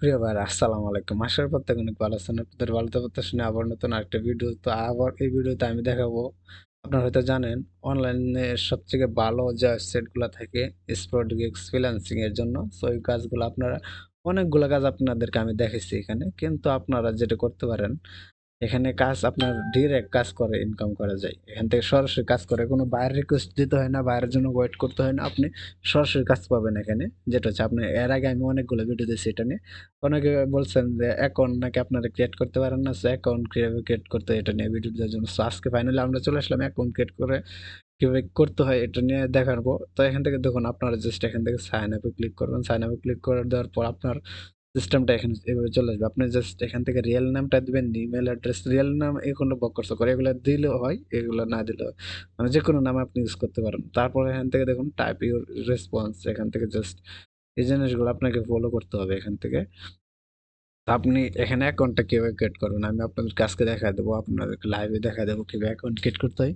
প্রিয় ভাইরা আসসালামু আলাইকুম। আশার প্রত্যেক অনেক ভালো আছেন। আপনাদের ভালো থাকতে শুনে আবার নতুন আরেকটা ভিডিও। তো আবার এই ভিডিওতে আমি দেখাবো, আপনারা হয়তো জানেন অনলাইনে সবথেকে ভালো যে ওয়েবসাইটগুলো থাকে স্পট গিগস ফ্রিল্যান্সিং এর জন্য। সো এই কাজগুলো আপনারা অনেকগুলো কাজ আপনাদেরকে আমি দেখাইছি এখানে। কিন্তু আপনারা যেটা করতে পারেন, এখানে কাজ আপনার ডিরেক্ট কাজ করে ইনকাম করা যায়। এখান থেকে সরাসরি কাজ করে কোনো বাইরের রিকোয়েস্ট দিতে হয় না, বাইরের জন্য ওয়েট করতে হয় না। আপনি সরাসরি কাজ পাবেন এখানে। যেটা হচ্ছে আপনি এর আগে আমি অনেকগুলো ভিডিও দিয়েছি এটা নিয়ে। অনেকে বলছেন যে অ্যাকাউন্ট নাকি আপনারা ক্রিয়েট করতে পারেন না। সো অ্যাকাউন্ট কিভাবে ক্রিয়েট করতে হয় এটা নিয়ে ভিডিও দেওয়ার জন্য। সো আজকে ফাইনালি আমরা চলে আসলাম অ্যাকাউন্ট ক্রিয়েট করে কিভাবে করতে হয় এটা নিয়ে দেখাবো। তো এখান থেকে দেখুন আপনারা জাস্ট এখান থেকে সাইন আপে ক্লিক করবেন। সাইন আপে ক্লিক করে দেওয়ার পর আপনার সিস্টেমটা এখানে এভাবে চলে আসবে। আপনি জাস্ট এখান থেকে রিয়েল নামটা দিবেন, ইমেল অ্যাড্রেস, রিয়েল নাম এগুলো বকরস করে এগুলো দিলেও হয়, এগুলো না দিলেও হয়। মানে যেকোনো নাম আপনি ইউজ করতে পারেন। তারপরে এখান থেকে দেখুন টাইপ ইউর রেসপন্স, এখান থেকে জাস্ট এই জিনিসগুলো আপনাকে ফলো করতে হবে এখান থেকে। তো আপনি এখানে অ্যাকাউন্টটা কিভাবে ক্রিয়েট করবেন আমি আপনাদেরকে আজকে দেখা দেবো, আপনাদেরকে লাইভে দেখা দেবো কিভাবে অ্যাকাউন্ট ক্রিয়েট করতে হয়।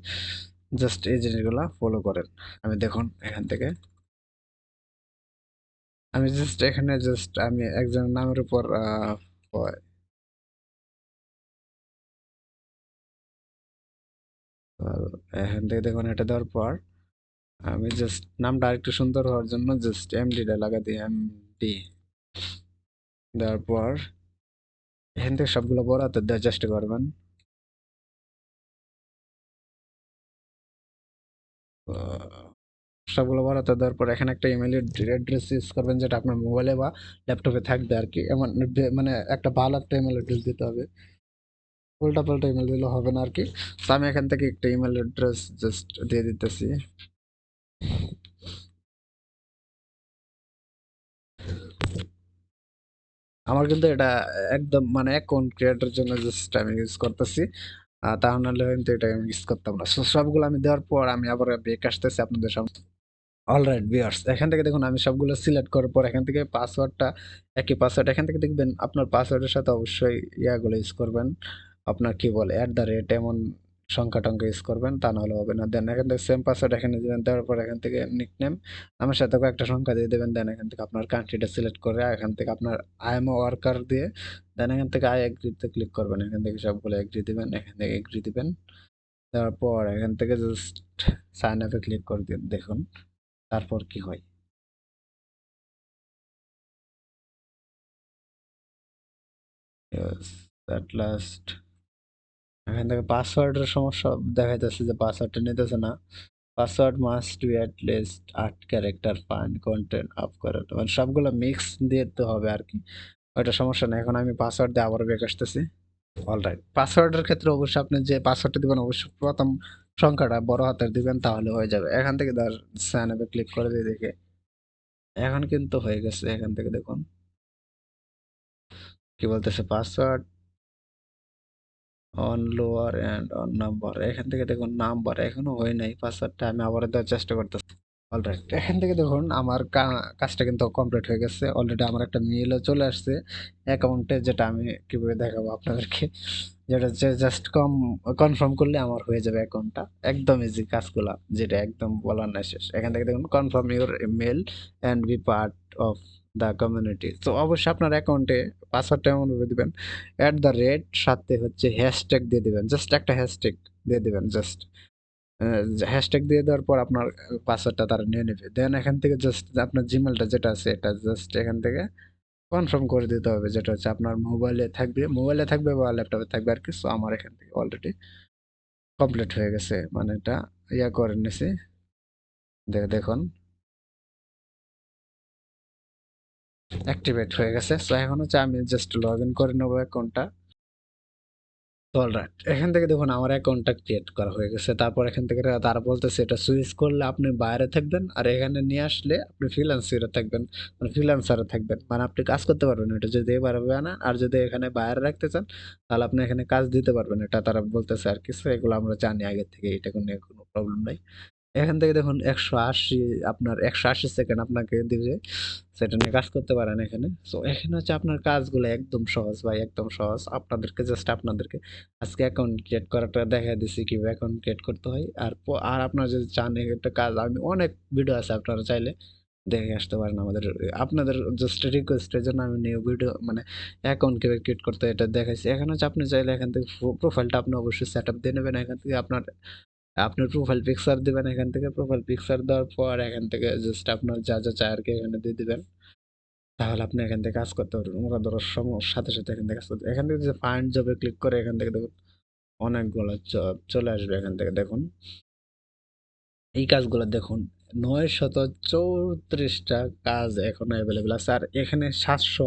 জাস্ট এই জিনিসগুলো ফলো করেন। আমি দেখুন এখান থেকে আমি জাস্ট এখানে জাস্ট আমি একজনের নামের উপর এখান থেকে দেখুন এটা দেওয়ার পর আমি জাস্ট নামটা আরেকটু সুন্দর হওয়ার জন্য জাস্ট এমডিটা লাগা দিই, এমডি দেওয়ার পর এখান থেকে সবগুলো বড় হাতের দেওয়ার চেষ্টা করবেন। সবগুলো বড় হাতের দেওয়ার পর এখানে একটা ইমেল অ্যাড্রেস ইউজ করবেন যেটা আপনার মোবাইলে বা ল্যাপটপে থাকবে আর কি। এমন মানে একটা ভালো একটা ইমেল অ্যাড্রেস দিতে হবে, উল্টা পাল্টা ইমেল দিলে হবে না আর কি। তো আমি এখান থেকে একটা ইমেল অ্যাড্রেস জাস্ট দিয়ে দিতেছি। আমার কিন্তু এটা একদম মানে অ্যাকাউন্ট ক্রিয়েটের জন্য জাস্ট আমি ইউজ করতেছি। তা নাহলে কিন্তু এটা আমি ইউজ করতাম না। সো সবগুলো আমি দেওয়ার পর আমি আবার ব্রেক আসতেছি আপনাদের সামনে। অলরাইট ভিউয়ার্স, এখান থেকে দেখুন আমি সবগুলো সিলেক্ট করার পর এখান থেকে পাসওয়ার্ডটা একই পাসওয়ার্ড, এখান থেকে দেখবেন আপনার পাসওয়ার্ডের সাথে অবশ্যই ইয়াগুলো ইউজ করবেন। আপনার কি বলে এমন সংখ্যা টংখ্যা ইউজ করবেন, তা নাহলে হবে না। দেন এখান থেকে সেম পাসওয়ার্ড এখানে দিবেন, দেওয়ার পর এখান থেকে নিকনেম আমার সাথে কয়েকটা সংখ্যা দিয়ে দেবেন। দেন এখান থেকে আপনার কান্ট্রিটা সিলেক্ট করে এখান থেকে আপনার আই এম ওয়ার্কার দিয়ে দেন এখান থেকে আই এগ্রিতে ক্লিক করবেন। এখান থেকে সবগুলো এগ্রি দিবেন, এখান থেকে এগ্রি দিবেন। দেওয়ার পর এখান থেকে জাস্ট সাইন আপে ক্লিক করে দিন, দেখুন তারপর কি হয়। ইয়েস, এট লাস্ট এখান থেকে পাসওয়ার্ডের সমস্যা দেখাইতেছে যে পাসওয়ার্ডটা নিতেছে না। Password must be at least 8 character, fine content up করে মানে সবগুলো মিক্স দিতে হবে আর কি। ওইটা সমস্যা নেই। এখন আমি পাসওয়ার্ড দিয়ে আবার ব্যাক আসতেছি। অলরাইট, পাসওয়ার্ডের ক্ষেত্রে অবশ্যই আপনি যে পাসওয়ার্ডটা দিবেন অবশ্যই প্রথম সংখ্যাটা বড় হাতের দিবেন, তাহলে হয়ে যাবে। এখান থেকে ধর সাইন আপে ক্লিক করে দিয়ে দেখে এখন কিন্তু হয়ে গেছে। এখান থেকে দেখুন কি বলতেছে, password on lower and on number. এখান থেকে দেখুন নাম্বার এখনো হয় নাই, পাসওয়ার্ডটা আমি আবার দেওয়ার চেষ্টা করতেছি। অলরাইট, এখান থেকে দেখুন আমার কাজটা কিন্তু কমপ্লিট হয়ে গেছে। অলরেডি আমার একটা মেইলও চলে আসছে অ্যাকাউন্টে, যেটা আমি কিভাবে দেখাবো আপনাদেরকে। যেটা হচ্ছে জাস্ট কনফার্ম করলে আমার হয়ে যাবে অ্যাকাউন্টটা। একদম ইজি কাজগুলা, যেটা একদম বলার নাই শেষ। এখান থেকে দেখুন confirm your mail and be part of the community. তো অবশ্যই আপনার অ্যাকাউন্টে পাসওয়ার্ডটা এমনভাবে দিবেন, সাথে হচ্ছে হ্যাশট্যাগ দিয়ে দিবেন, জাস্ট একটা হ্যাশট্যাগ দিয়ে দিবেন। জাস্ট হ্যাশট্যাগ দিয়ে দেওয়ার পর আপনার পাসওয়ার্ডটা তারা নিয়ে নেবে। দেন এখান থেকে জাস্ট আপনার জিমেলটা যেটা আছে এটা জাস্ট এখান থেকে কনফার্ম করে দিতে হবে, যেটা হচ্ছে আপনার মোবাইলে থাকবে বা ল্যাপটপে থাকবে আর কি। সো আমার এখান থেকে অলরেডি কমপ্লিট হয়ে গেছে, মানে এটা ইয়া করে নিছি। দেখুন অ্যাক্টিভেট হয়ে গেছে। সো এখন হচ্ছে আমি জাস্ট লগ ইন করে নেবো অ্যাকাউন্টটা। অলরাইট, এখান থেকে দেখুন আমার অ্যাকাউন্টটা ক্রিয়েট করা হয়ে গেছে। তারপর এখান থেকে তারা বলতেছে এটা সুইচ করলে আপনি বাইরে থাকবেন, আর এখানে নিয়ে আসলে আপনি ফ্রিল্যান্সারে থাকবেন। মানে ফ্রিল্যান্সারে থাকবেন মানে আপনি কাজ করতে পারবেন এটা যদি এবারে আনা, আর যদি এখানে বাইরে রাখতে চান তাহলে আপনি এখানে কাজ দিতে পারবেন, এটা তারা বলতেছে আর কিছু। এগুলো আমরা জানি আগে থেকে, এটা কোনো প্রবলেম নাই। এখান থেকে দেখুন 180, আপনার 180 সেকেন্ড আপনাকে দিবে, সেটা নিয়ে কাজ করতে পারেন এখানে। সো এখানে হচ্ছে আপনার কাজগুলো একদম সহজ ভাই, একদম সহজ। আপনাদেরকে আজকে অ্যাকাউন্ট ক্রিয়েট করাটা দেখা দিছি কিভাবে অ্যাকাউন্ট ক্রিয়েট করতে হয়। আর আপনারা যদি চান একটা কাজ, আমি অনেক ভিডিও আছে আপনারা চাইলে দেখে আসতে পারেন আমাদের। আপনাদের জাস্ট রিকোয়েস্টের জন্য আমি নিউ ভিডিও মানে অ্যাকাউন্ট কিভাবে ক্রিয়েট করতে হয় এটা দেখাইছি। এখন হচ্ছে আপনি চাইলে এখান থেকে প্রোফাইলটা আপনি অবশ্যই সেটআপ দিয়ে নেবেন। এখান থেকে আপনার প্রোফাইল পিকচার দিবেন, এখান থেকে প্রোফাইল পিকচার দেওয়ার পর এখান থেকে জাস্ট আপনার যা যা চায় আর কি এখানে দিয়ে দিবেন। তাহলে আপনি এখান থেকে কাজ করতে পারবেন। ওরা ধরার সাথে সাথে এখান থেকে কাজ করতে, এখান থেকে যে ফাইন্ড জবে ক্লিক করে এখান থেকে দেখুন অনেকগুলো জব চলে আসবে। এখান থেকে দেখুন এই কাজগুলো দেখুন 934টা কাজ এখনো অ্যাভেলেবেল আছে। আর এখানে 700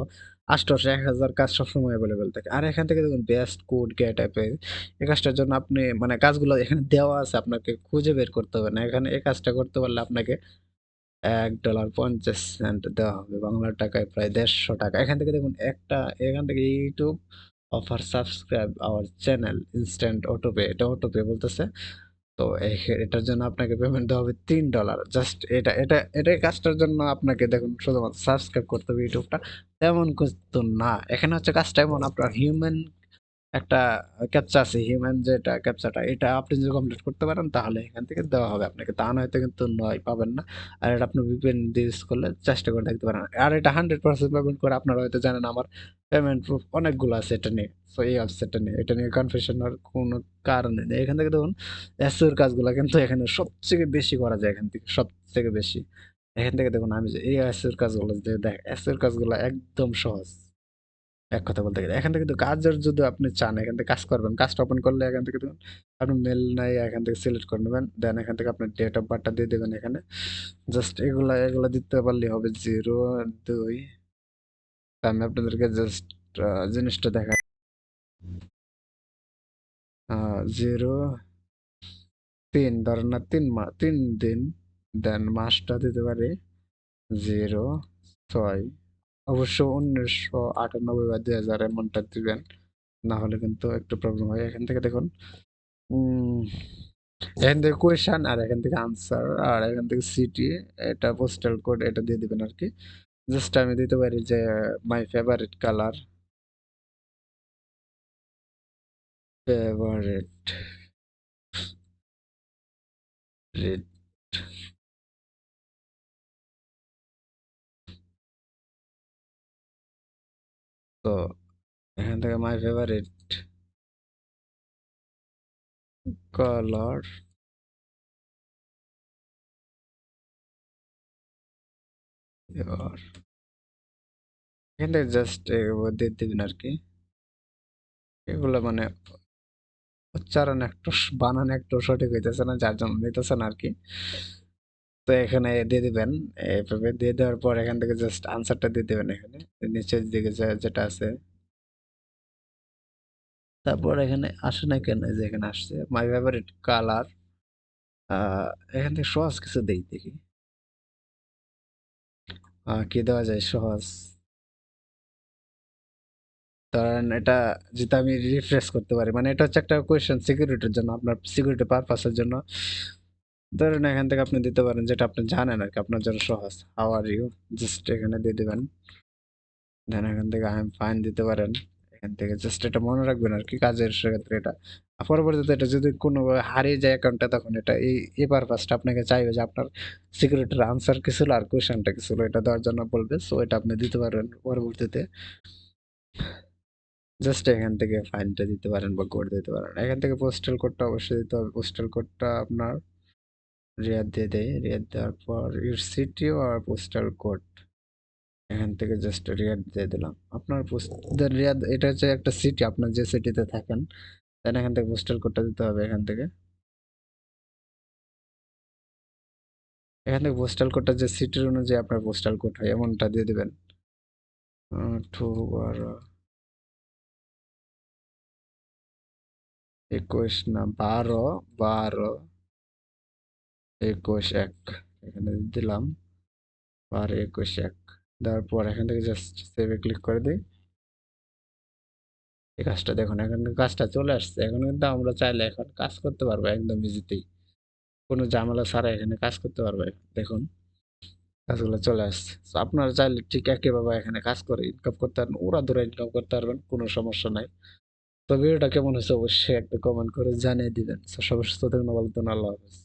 800 1000 কাজ সবসময় অ্যাভেলেবেল থাকে। আর এখান থেকে দেখুন বেস্ট কোড গেট অ্যাপে এই কাজটার জন্য আপনি মানে কাজগুলো এখানে দেওয়া আছে, আপনাকে খুঁজে বের করতে হবে না। এখানে এই কাজটা করতে পারলে আপনাকে $1.50 দেওয়া হবে, বাংলার টাকায় প্রায় 150 টাকা। এখান থেকে দেখুন একটা, এখান থেকে YouTube offer subscribe our channel instant autopay, এটা অটোপে বলতেছে। তো এটার জন্য আপনাকে পেমেন্ট দেওয়া হবে $3। জাস্ট এটা কাজটার জন্য আপনাকে দেখুন শুধুমাত্র সাবস্ক্রাইব করতে হবে ইউটিউবটা, তেমন কিন্তু না। এখানে হচ্ছে কাজটা এমন, আপনার হিউম্যান একটা ক্যাপচা আছে, হিউম্যান যেটা ক্যাপচাটা, এটা আপনি যদি কমপ্লিট করতে পারেন তাহলে এখান থেকে দেওয়া হবে আপনাকে, তা নয়তো কিন্তু নয় পাবেন না। আর এটা আপনি ভিপিএন দিয়ে ইউজ করলে চেষ্টা করে দেখতে পারেন। আর এটা 100% পেমেন্ট করে, আপনারা হয়তো জানেন আমার পেমেন্ট প্রুফ অনেকগুলো আছে এটা নিয়ে। সো এই অ্যাপস এটা নিয়ে কনফিউশন হওয়ার কোনো কারণে নেই। এখান থেকে দেখুন এসইওর কাজগুলো কিন্তু এখানে সবথেকে বেশি করা যায়, এখান থেকে সবথেকে বেশি। এখান থেকে দেখুন আমি যে এই এসইওর কাজগুলো যে দেখ এসইওর কাজগুলো একদম সহজ। এক কথা বলতে গেলে এখান থেকে কিন্তু কাজের যদি আপনি চান এখান থেকে কাজ করবেন, কাজটা ওপেন করলে এখান থেকে দেখুন আপনি মেল নাই এখান থেকে সিলেক্ট করে নেবেন, দেন এখান থেকে আপনার ডেট অফ বার্থটা দিয়ে দেবেন। এখানে জাস্ট এগুলা দিতে পারলে হবে 02। আমি আপনাদেরকে জাস্ট জিনিসটা দেখা 03 ধরেন না 3 দিন, দেন মাসটা দিতে পারি 06, অবশ্য 1998 বা 2000 এমনটা দিবেন, না হলে কিন্তু একটু প্রবলেম হয়। এখান থেকে দেখুন উম, এখান থেকে কোয়েশন আর এখান থেকে আনসার আর এখান থেকে সিটি, এটা পোস্টাল কোড এটা দিয়ে দিবেন আর কি। জাস্ট আমি দিতে পারি যে my favourite colour, favourite red. তো এখান থেকে মাই ফেভারিট কালার এখান থেকে জাস্ট দিয়ে দিবেন আর কি। এগুলো মানে উচ্চারণ একটু বানান একটু সঠিক হইতেছে না, যার জন্য নিতেছে না আর কি। তো এখানে দিয়ে দিবেন, এভাবে দিয়ে দেওয়ার পর এখান থেকে জাস্ট আনসারটা দিয়ে দিবেন এখানে নিচের দিকে যেটা আছে। তারপর এখানে আসে না কেন, এই যে এখানে আসছে মাই ফেভারিট কালার। এখান থেকে সহজ কিছু দেই দেখি কি দেওয়া যায় সহজ। ধরেন এটা যেটা আমি রিফ্রেশ করতে পারি, মানে এটা হচ্ছে একটা কোয়েশ্চেন সিকিউরিটির জন্য, আপনার সিকিউরিটি পারপাসের জন্য। ধরেন এখান থেকে আপনি দিতে পারেন যেটা আপনি জানেন আর কি, আপনার জন্য সহজ, হাউ আর ইউ, জাস্ট এখানে দিয়ে দিবেন। দেন এখান থেকে আই এম ফাইন দিতে পারেন। এখান থেকে জাস্ট এটা মনে রাখবেন আর কি কাজের ক্ষেত্রে এটা। আর পরবর্তীতে এটা যদি কোনোভাবে হারিয়ে যায় অ্যাকাউন্টটা, তখন এটা এই পারপাসটা আপনাকে চাইবে যে আপনার সিকিউরিটির আনসার কি ছিল আর কোয়েশ্চেনটা কি ছিল, এটা দেওয়ার জন্য বলবে। সো এটা আপনি দিতে পারবেন পরবর্তীতে। জাস্ট এখান থেকে ফাইলটা দিতে পারেন বা কোড দিতে পারেন। এখান থেকে পোস্টাল কোডটা অবশ্যই দিতে হবে। পোস্টাল কোডটা আপনার রিয়াদ দিয়ে দেয়, রিয়াদ দেওয়ার পর ইউর সিটি আর পোস্টাল কোড, এখান থেকে জাস্ট রিয়াদ দিয়ে দিলাম। আপনার রিয়াদ এটা হচ্ছে একটা সিটি, আপনার যে সিটিতে থাকেন, দেন এখান থেকে পোস্টাল কোডটা দিতে হবে। এখান থেকে পোস্টাল কোডটা যে সিটির অনুযায়ী আপনার পোস্টাল কোড হয় এমনটা দিয়ে দিবেন। 21 না 12 12 21 1, এখানে দিলাম 12 21 1। দেওয়ার পর এখান থেকে জাস্ট সেভে ক্লিক করে দিই। এই কাজটা দেখুন এখন কাজটা চলে আসছে। এখন কিন্তু আমরা চাইলে এখন কাজ করতে পারবো একদম ইজিতেই, কোনো ঝামেলা ছাড়া এখানে কাজ করতে পারবে। দেখুন কাজগুলো চলে আসছে। So আপনারা চাইলে ঠিক একইভাবে এখানে কাজ করে ইনকাম করতে পারবেন, ওরা ধরে ইনকাম করতে পারবেন, কোনো সমস্যা নাই। তো ভিডিওটা কেমন হয়েছে অবশ্যই একটা কমেন্ট করে জানিয়ে দিবেন। So সবাই সুস্থ থাকুন, ভালো থাকুন, আল্লাহ হাফেজ।